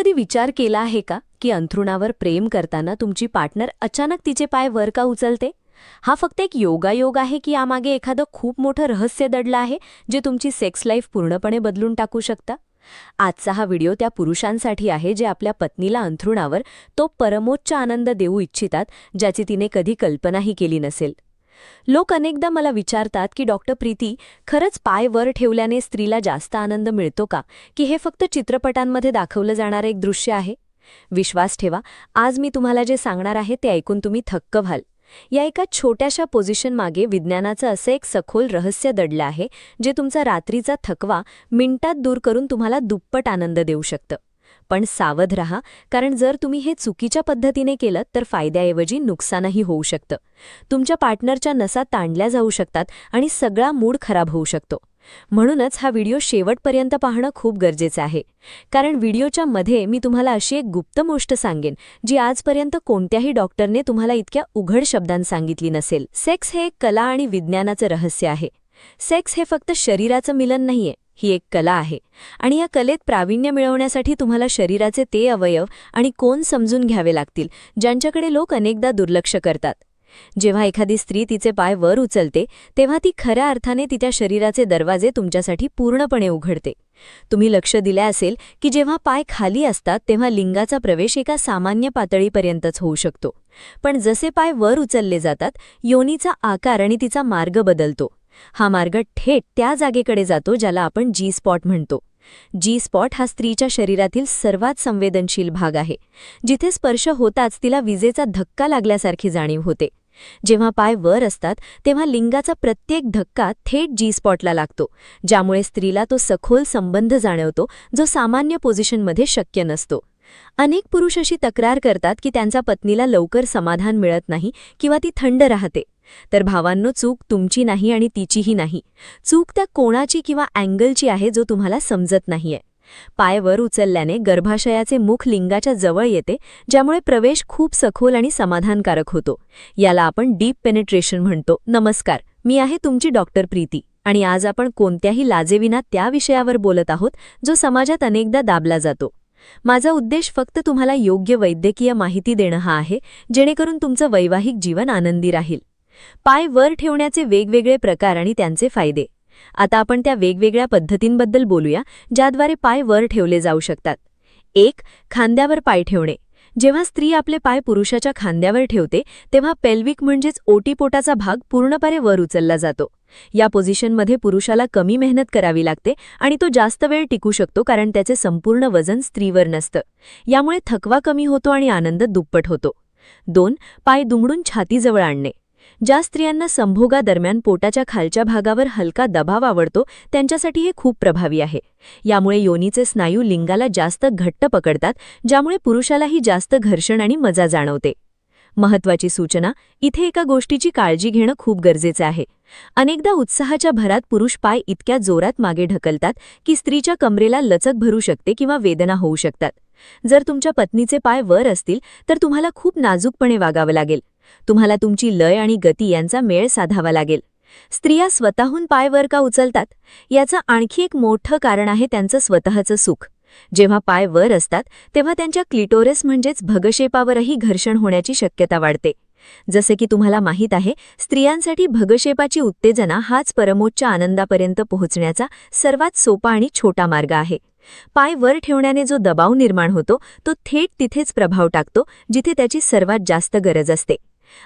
कधी विचार केला आहे का की अंथरुणावर प्रेम करताना तुमची पार्टनर अचानक तिचे पाय वर का उचलते? हा फक्त एक योगायोग आहे की यामागे एखादं खूप मोठं रहस्य दडलं आहे जे तुमची सेक्स लाईफ पूर्णपणे बदलून टाकू शकता? आजचा हा व्हिडिओ त्या पुरुषांसाठी आहे जे आपल्या पत्नीला अंथरुणावर तो परमोच्च आनंद देऊ इच्छितात ज्याची तिने कधी कल्पनाही केली नसेल. लोक अनेकदा मला विचारतात की डॉक्टर प्रीती, खरंच पाय वर ठेवल्याने स्त्रीला जास्त आनंद मिळतो का, की हे फक्त चित्रपटांमध्ये दाखवलं जाणारं एक दृश्य आहे? विश्वास ठेवा, आज मी तुम्हाला जे सांगणार आहे ते ऐकून तुम्ही थक्क व्हाल. या एका छोट्याशा पोझिशनमागे विज्ञानाचं असं एक सखोल रहस्य दडलं आहे जे तुमचा रात्रीचा थकवा मिनिटात दूर करून तुम्हाला दुप्पट आनंद देऊ शकतं. पण सावध रहा, कारण जर तुम्ही हे चुकीच्या पद्धतीने केलं तर फायद्याऐवजी नुकसानही होऊ शकतं. तुमच्या पार्टनरच्या नसा ताणल्या जाऊ शकतात आणि सगळा मूड खराब होऊ शकतो. म्हणूनच हा व्हिडिओ शेवटपर्यंत पाहणं खूप गरजेचं आहे, कारण व्हिडिओच्या मध्ये मी तुम्हाला अशी एक गुप्त गोष्ट सांगेन जी आजपर्यंत कोणत्याही डॉक्टरने तुम्हाला इतक्या उघड शब्दांत सांगितली नसेल. सेक्स हे एक कला आणि विज्ञानाचं रहस्य आहे. सेक्स हे फक्त शरीराचं मिलन नाहीये, ही एक कला आहे. आणि या कलेत प्रावीण्य मिळवण्यासाठी तुम्हाला शरीराचे ते अवयव आणि कोण समजून घ्यावे लागतील ज्यांच्याकडे लोक अनेकदा दुर्लक्ष करतात. जेव्हा एखादी स्त्री तिचे पाय वर उचलते तेव्हा ती खऱ्या अर्थाने तिच्या शरीराचे दरवाजे तुमच्यासाठी पूर्णपणे उघडते. तुम्ही लक्ष दिले असेल की जेव्हा पाय खाली असतात तेव्हा लिंगाचा प्रवेश एका सामान्य पातळीपर्यंतच होऊ शकतो, पण जसे पाय वर उचलले जातात योनीचा आकार आणि तिचा मार्ग बदलतो. हा मार्ग थेट त्या जागेकडे जातो ज्याला आपण जी स्पॉट म्हणतो. जी स्पॉट हा स्त्रीच्या शरीरातील सर्वात संवेदनशील भाग आहे, जिथे स्पर्श होताच तिला विजेचा धक्का लागल्यासारखी जाणीव होते. जेव्हा पाय वर असतात तेव्हा लिंगाचा प्रत्येक धक्का थेट जी स्पॉटला लागतो, ज्यामुळे स्त्रीला तो सखोल संबंध जाणवतो जो सामान्य पोझिशनमध्ये शक्य नसतो. अनेक पुरुष अशी तक्रार करतात की त्यांच्या पत्नीला लवकर समाधान मिळत नाही किंवा ती थंड राहते. तर भावांनो, चूक तुमची नाही आणि तिचीही नाही. चूक त्या कोणाची किंवा अँगलची आहे जो तुम्हाला समजत नाहीये. पाय वर उचलल्याने गर्भाशयाचे मुख लिंगाच्या जवळ येते, ज्यामुळे प्रवेश खूप सखोल आणि समाधानकारक होतो. याला आपण डीप पेनिट्रेशन म्हणतो. नमस्कार, मी आहे तुमची डॉक्टर प्रीती आणि आज आपण कोणत्याही लाजेविना त्या विषयावर बोलत आहोत जो समाजात अनेकदा दाबला जातो. माझा उद्देश फक्त तुम्हाला योग्य वैद्यकीय माहिती देणं हा आहे, जेणेकरून तुमचं वैवाहिक जीवन आनंदी राहील. पाय वर ठेवण्याचे वेगवेगळे प्रकार आणि त्यांचे फायदे. आता आपण त्या वेगवेगळ्या पद्धतींबद्दल बोलूया ज्याद्वारे पाय वर ठेवले जाऊ शकतात. 1. खांद्यावर पाय ठेवणे. जेव्हा स्त्री आपले पाय पुरुषाच्या खांद्यावर ठेवते तेव्हा पेल्विक म्हणजेच ओटीपोटाचा भाग पूर्णपणे वर उचलला जातो. या पोझिशनमध्ये पुरुषाला कमी मेहनत करावी लागते आणि तो जास्त वेळ टिकू शकतो, कारण त्याचे संपूर्ण वजन स्त्रीवर नसतं. यामुळे थकवा कमी होतो आणि आनंद दुप्पट होतो. 2. पाय दुमडून छातीजवळ आणणे. ज्या स्त्रियांना संभोगादरम्यान पोटाच्या खालच्या भागावर हलका दबाव आवडतो त्यांच्यासाठी हे खूप प्रभावी आहे. यामुळे योनीचे स्नायू लिंगाला जास्त घट्ट पकडतात, ज्यामुळे पुरुषालाही जास्त घर्षण आणि मजा जाणवते. महत्त्वाची सूचना, इथे एका गोष्टीची काळजी घेणं खूप गरजेचं आहे. अनेकदा उत्साहाच्या भरात पुरुष पाय इतक्या जोरात मागे ढकलतात की स्त्रीच्या कमरेला लचक भरू शकते किंवा वेदना होऊ शकतात. जर तुमच्या पत्नीचे पाय वर असतील तर तुम्हाला खूप नाजूकपणे वागावं लागेल. तुम्हाला तुमची लय आणि गती यांचा मेळ साधावा लागेल. स्त्रिया स्वतःहून पाय वर का उचलतात? याचं आणखी एक मोठं कारण आहे त्यांचं स्वतःचं सुख. जेव्हा पाय वर असतात तेव्हा त्यांच्या क्लिटोरस म्हणजेच भगशेपावरही घर्षण होण्याची शक्यता वाढते. जसे की तुम्हाला माहीत आहे, स्त्रियांसाठी भगशेपाची उत्तेजना हाच परमोच्च आनंदापर्यंत पोहोचण्याचा सर्वात सोपा आणि छोटा मार्ग आहे. पाय वर ठेवण्याने जो दबाव निर्माण होतो तो थेट तिथेच प्रभाव टाकतो जिथे त्याची सर्वात जास्त गरज असते.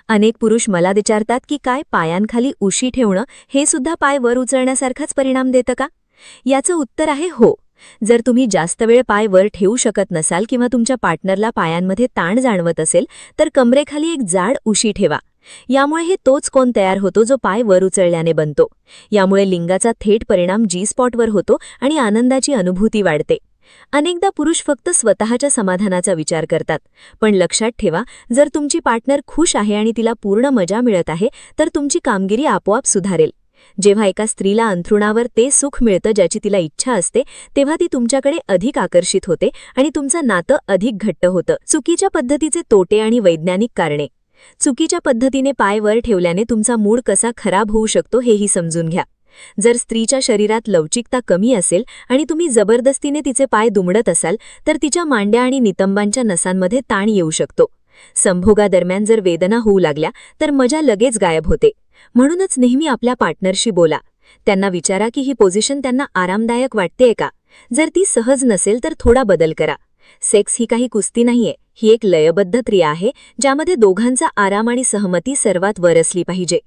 अनेक पुरुष मला विचारतात की काय पायांखाली उशी ठेवणं हे सुद्धा पाय वर उचलण्यासारखाच परिणाम देतं का? याचं उत्तर आहे हो. जर तुम्ही जास्त वेळ पाय वर ठेवू शकत नसाल किंवा तुमच्या पार्टनरला पायांमध्ये ताण जाणवत असेल तर कमरेखाली एक जाड उशी ठेवा. यामुळे हे तोच कोन तयार होतो जो पाय वर उचलल्याने बनतो. यामुळे लिंगाचा थेट परिणाम जी स्पॉटवर होतो आणि आनंदाची अनुभूती वाढते. अनेकदा पुरुष फक्त स्वतःच्या समाधानाचा विचार करतात, पण लक्षात ठेवा, जर तुमची पार्टनर खुश आहे आणि तिला पूर्ण मजा मिळत आहे तर तुमची कामगिरी आपोआप सुधारेल. जेव्हा एका स्त्रीला अंथरुणावर ते सुख मिळतं ज्याची तिला इच्छा असते तेव्हा ती तुमच्याकडे अधिक आकर्षित होते आणि तुमचं नातं अधिक घट्ट होतं. चुकीच्या पद्धतीचे तोटे आणि वैज्ञानिक कारणे. चुकीच्या पद्धतीने पाय वर ठेवल्याने तुमचा मूड कसा खराब होऊ शकतो हेही समजून घ्या. जर स्त्रीच्या शरीरात लवचिकता कमी असेल आणि तुम्ही जबरदस्तीने तिचे पाय दुमडत असाल तर तिच्या मांड्या आणि नितंबांच्या नसांमध्ये ताण येऊ शकतो. संभोगादरम्यान जर वेदना होऊ लागल्या तर मजा लगेच गायब होते. म्हणूनच नेहमी आपल्या पार्टनरशी बोला. त्यांना विचारा की ही पोझिशन त्यांना आरामदायक वाटतेय का. जर ती सहज नसेल तर थोडा बदल करा. सेक्स ही काही कुस्ती नाहीये, ही एक लयबद्ध क्रिया आहे ज्यामध्ये दोघांचा आराम आणि सहमती सर्वात वर असली पाहिजे.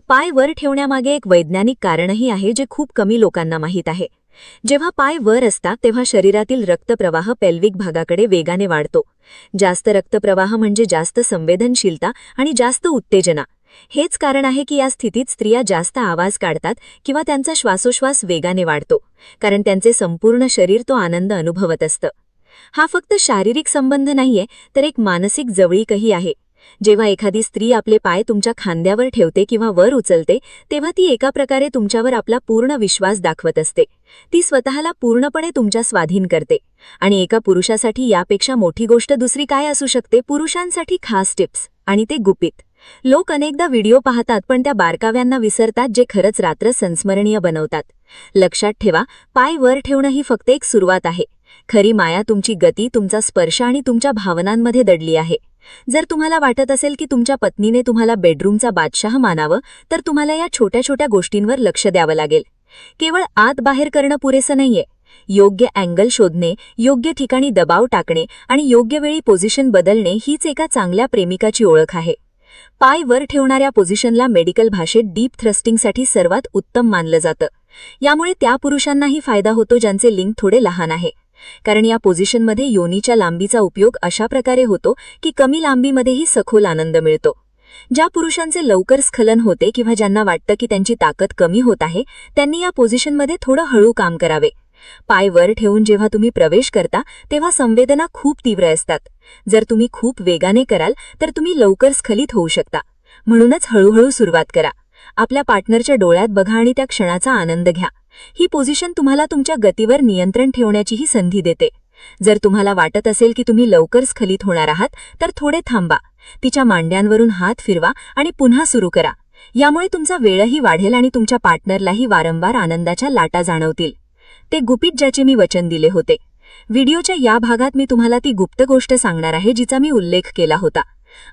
पाय वर ठेवण्यामागे एक वैज्ञानिक कारणही आहे जे खूप कमी लोकांना माहीत आहे. जेव्हा पाय वर असतात तेव्हा शरीरातील रक्तप्रवाह पेल्विक भागाकडे वेगाने वाढतो. जास्त रक्तप्रवाह म्हणजे जास्त संवेदनशीलता आणि जास्त उत्तेजना. हेच कारण आहे की या स्थितीत स्त्रिया जास्त आवाज काढतात किंवा त्यांचा श्वासोश्वास वेगाने वाढतो, कारण त्यांचे संपूर्ण शरीर तो आनंद अनुभवत असतं. हा फक्त शारीरिक संबंध नाहीये तर एक मानसिक जवळीकही आहे. जेव्हा एखादी स्त्री आपले पाय तुमच्या खांद्यावर ठेवते किंवा वर उचलते तेव्हा ती एका प्रकारे तुमच्यावर आपला पूर्ण विश्वास दाखवत असते. ती स्वतःला पूर्णपणे तुमच्या स्वाधीन करते. आणि एका पुरुषासाठी यापेक्षा मोठी गोष्ट दुसरी काय असू शकते. पुरुषांसाठी खास टिप्स आणि ते गुपित. लोक अनेकदा व्हिडिओ पाहतात पण त्या बारकाव्यांना विसरतात जे खरंच रात्र संस्मरणीय बनवतात. लक्षात ठेवा, पाय वर ठेवणं ही फक्त एक सुरुवात आहे. खरी माया तुमची गती, तुमचा स्पर्श आणि तुमच्या भावनांमध्ये दडली आहे. जर तुम्हाला वाटत असेल की तुमच्या पत्नीने तुम्हाला बेडरूमचा बादशाह मानावं तर तुम्हाला या छोट्या छोट्या गोष्टींवर लक्ष द्यावं लागेल. केवळ आत बाहेर करणं पुरेसं नाहीये. योग्य अँगल शोधणे, योग्य ठिकाणी दबाव टाकणे आणि योग्य वेळी पोझिशन बदलणे हीच एका चांगल्या प्रेमिकाची ओळख आहे. पाय वर ठेवणाऱ्या पोझिशनला मेडिकल भाषेत डीप थ्रस्टिंगसाठी सर्वात उत्तम मानलं जातं. यामुळे त्या पुरुषांनाही फायदा होतो ज्यांचे लिंग थोडे लहान आहे, कारण या पोझिशनमध्ये योनीच्या लांबीचा उपयोग अशा प्रकारे होतो की कमी लांबीमध्येही सखोल आनंद मिळतो. ज्या पुरुषांचे लवकर स्खलन होते किंवा ज्यांना वाटतं की त्यांची ताकद कमी होत आहे त्यांनी या पोझिशनमध्ये थोडं हळू काम करावे. पाय वर ठेवून जेव्हा तुम्ही प्रवेश करता तेव्हा संवेदना खूप तीव्र असतात. जर तुम्ही खूप वेगाने कराल तर तुम्ही लवकर स्खलित होऊ शकता. म्हणूनच हळूहळू सुरुवात करा. आपल्या पार्टनरच्या डोळ्यात बघा आणि त्या क्षणाचा आनंद घ्या. ही पोझिशन तुम्हाला तुमच्या गतीवर नियंत्रण ठेवण्याचीही संधी देते. जर तुम्हाला वाटत असेल की तुम्ही लवकर स्खलित होणार आहात तर थोडे थांबा. तिच्या मांड्यांवरून हात फिरवा आणि पुन्हा सुरू करा. यामुळे तुमचा वेळही वाढेल आणि तुमच्या पार्टनरलाही वारंवार आनंदाच्या लाटा जाणवतील. ते गुपित ज्याचे मी वचन दिले होते. व्हिडिओच्या या भागात मी तुम्हाला ती गुप्त गोष्ट सांगणार आहे जिचा मी उल्लेख केला होता.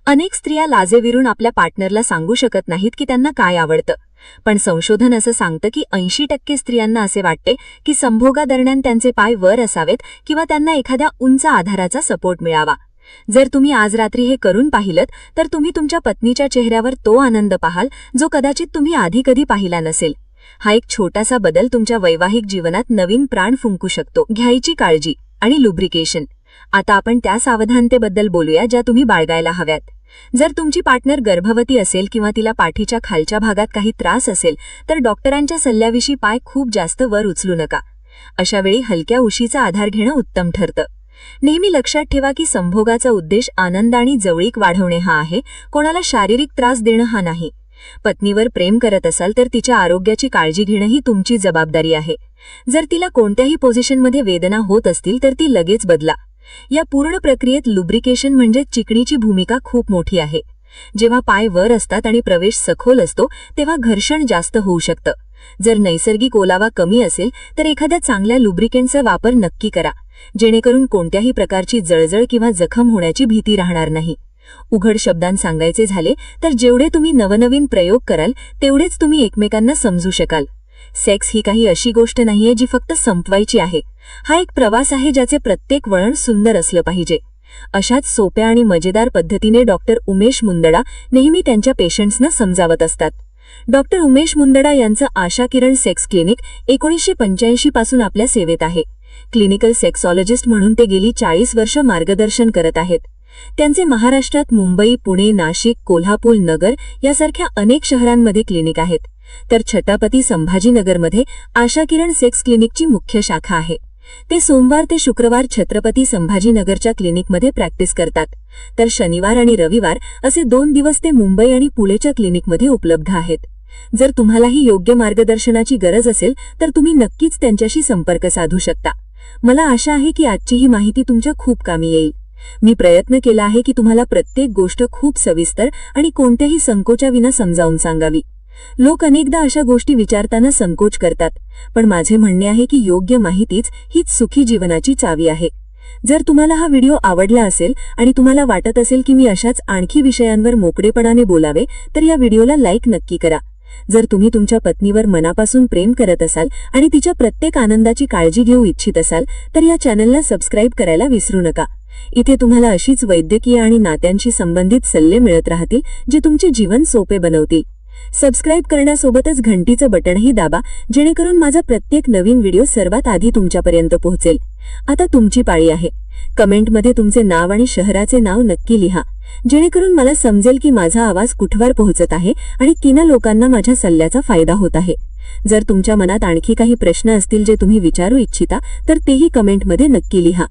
अनेक स्त्रिया लाजेविरून आपल्या पार्टनरला सांगू शकत नाहीत की त्यांना काय आवडतं. पण संशोधन असं सांगतं की 80% स्त्रियांना असे वाटते की संभोगादरम्यान त्यांचे पाय वर असावेत किंवा त्यांना एखाद्या उंच आधाराचा सपोर्ट मिळावा. जर तुम्ही आज रात्री हे करून पाहिलत तर तुम्ही तुमच्या पत्नीच्या चेहऱ्यावर तो आनंद पाहाल जो कदाचित तुम्ही आधी कधी पाहिला नसेल. हा एक छोटासा बदल तुमच्या वैवाहिक जीवनात नवीन प्राण फुंकू शकतो. घ्यायची काळजी आणि लुब्रिकेशन. आता आपण त्या सावधानतेबद्दल बोलूया ज्या तुम्ही बाळगायला हव्यात. जर तुमची पार्टनर गर्भवती असेल किंवा तिला पाठीच्या खालच्या भागात काही त्रास असेल तर डॉक्टरांच्या सल्ल्याविषयी पाय खूप जास्त वर उचलू नका. अशावेळी हलक्या उशीचा आधार घेणं उत्तम ठरतं. नेहमी लक्षात ठेवा की संभोगाचा उद्देश आनंद आणि जवळीक वाढवणे हा आहे, कोणाला शारीरिक त्रास देणं हा नाही. पत्नीवर प्रेम करत असाल तर तिच्या आरोग्याची काळजी घेणं ही तुमची जबाबदारी आहे. जर तिला कोणत्याही पोझिशनमध्ये वेदना होत असतील तर ती लगेच बदला. या पूर्ण प्रक्रियेत लुब्रिकेशन म्हणजे चिकणीची भूमिका खूप मोठी आहे. जेव्हा पाय वर असतात आणि प्रवेश सखोल असतो तेव्हा घर्षण जास्त होऊ शकतं. जर नैसर्गिक ओलावा कमी असेल तर एखाद्या चांगल्या लुब्रिकेंटचा वापर नक्की करा, जेणेकरून कोणत्याही प्रकारची जळजळ किंवा जखम होण्याची भीती राहणार नाही. उघड शब्दांत सांगायचे झाले तर जेवढे तुम्ही नवनवीन प्रयोग कराल तेवढेच तुम्ही एकमेकांना समजू शकाल. सेक्स ही काही अशी गोष्ट नाहीये जी फक्त संपवायची आहे. हा एक प्रवास आहे ज्याचे प्रत्येक वळण सुंदर असलं पाहिजे. अशाच सोप्या आणि मजेदार पद्धतीने डॉक्टर उमेश मुंदडा नेहमी त्यांच्या पेशंट्सना समजावत असतात. डॉक्टर उमेश मुंदडा यांचं आशा किरण सेक्स क्लिनिक 1985 पासून आपल्या सेवेत आहे. क्लिनिकल सेक्सॉलॉजिस्ट म्हणून ते गेली 40 वर्ष मार्गदर्शन करत आहेत. त्यांचे महाराष्ट्रात मुंबई, पुणे, नाशिक, कोल्हापूर, नगर यासारख्या अनेक शहरांमध्ये क्लिनिक आहेत. तर छत्रपती संभाजीनगरमध्ये आशा किरण सेक्स क्लिनिकची मुख्य शाखा आहे. ते सोमवार ते शुक्रवार छत्रपती संभाजीनगरच्या क्लिनिकमध्ये प्रॅक्टिस करतात, तर शनिवार आणि रविवार असे 2 दिवस ते मुंबई आणि पुणेच्या क्लिनिकमध्ये उपलब्ध आहेत. जर तुम्हालाही योग्य मार्गदर्शनाची गरज असेल तर तुम्ही नक्कीच त्यांच्याशी संपर्क साधू शकता. मला आशा आहे की आजची ही माहिती तुमच्या खूप कामी येईल. मी प्रयत्न केला आहे की तुम्हाला प्रत्येक गोष्ट खूप सविस्तर आणि कोणत्याही संकोचाविना समजावून सांगावी. लोक अनेकदा अशा गोष्टी विचारताना संकोच करतात, पण माझे म्हणणे आहे की योग्य माहितीच हीच सुखी जीवनाची चावी आहे. जर तुम्हाला हा व्हिडिओ आवडला असेल आणि तुम्हाला वाटत असेल की मी अशाच आणखी विषयांवर मोकळेपणाने बोलावे, तर या व्हिडिओला लाईक नक्की करा. जर तुम्ही तुमच्या पत्नीवर मनापासून प्रेम करत असाल आणि तिच्या प्रत्येक आनंदाची काळजी घेऊ इच्छित असाल, तर या चॅनलला सबस्क्राईब करायला विसरू नका. इथे तुम्हाला अशीच वैद्यकीय आणि नात्यांशी संबंधित सल्ले मिळत राहतील, जे तुमचे जीवन सोपे बनवतील. सबस्क्राईब करण्यासोबतच घंटीचं बटणही दाबा, जेणेकरून माझा प्रत्येक नवीन व्हिडिओ सर्वात आधी तुमच्यापर्यंत पोहोचेल. आता तुमची पाळी आहे. कमेंटमध्ये तुमचे नाव आणि शहराचे नाव नक्की लिहा, जेणेकरून मला समजेल की माझा आवाज कुठवर पोहोचत आहे आणि किती लोकांना माझ्या सल्ल्याचा फायदा होत आहे. जर तुमच्या मनात आणखी काही प्रश्न असतील जे तुम्ही विचारू इच्छिता, तर तेही कमेंटमध्ये नक्की लिहा.